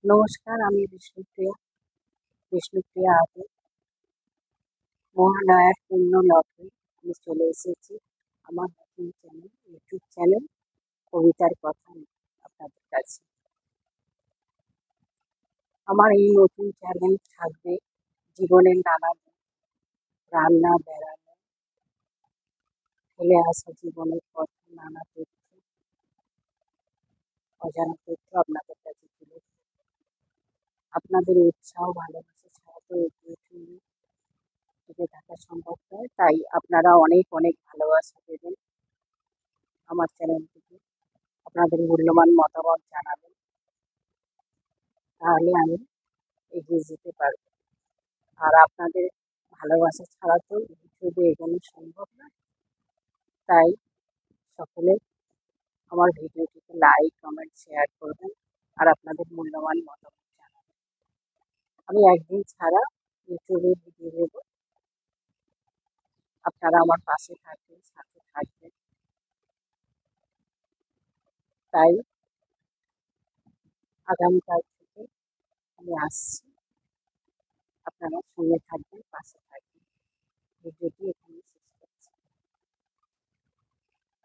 নমস্কার, আমি বিষ্ণুপ্রিয়া আদে। মহালয়ার পূর্ণ লগ্নে আমি চলে এসেছি আমার নতুন ইউটিউব চ্যানেল কবিতার কথা নিয়ে আপনাদের কাছে। আমার এই নতুন চ্যানেল থাকবে জীবনের নানা রান্না, বেড়ানো, ফেলে আসা জীবনের কথা, নানা তথ্য, অজানা তথ্য আপনাদের কাছে তুলে ধরবো। আপনাদের উৎসাহ ভালোবাসা ছাড়া তো ইউটিউবে টিকে থাকা সম্ভব নয়, তাই আপনারা অনেক অনেক ভালোবাসা দেবেন আমার চ্যানেলটিকে। আপনাদের মূল্যবান মতামত জানাবেন, তাহলে আমি এগিয়ে যেতে পারবো। আর আপনাদের ভালোবাসা ছাড়া তো ইউটিউবে এগোনো সম্ভব নয়, তাই সকলে আমার ভিডিওটিকে লাইক, কমেন্ট, শেয়ার করবেন আর আপনাদের মূল্যবান মতামত জানাবেন। আমি একদিন ছাড়া ইউটিউবে ভিডিও দেবো, আপনারা আমার পাশে থাকবেন, সাথে থাকবেন। তাই আগামীকাল থেকে আমি আসছি, আপনারা সঙ্গে থাকবেন, পাশে থাকবেন। ভিডিওটি এখানে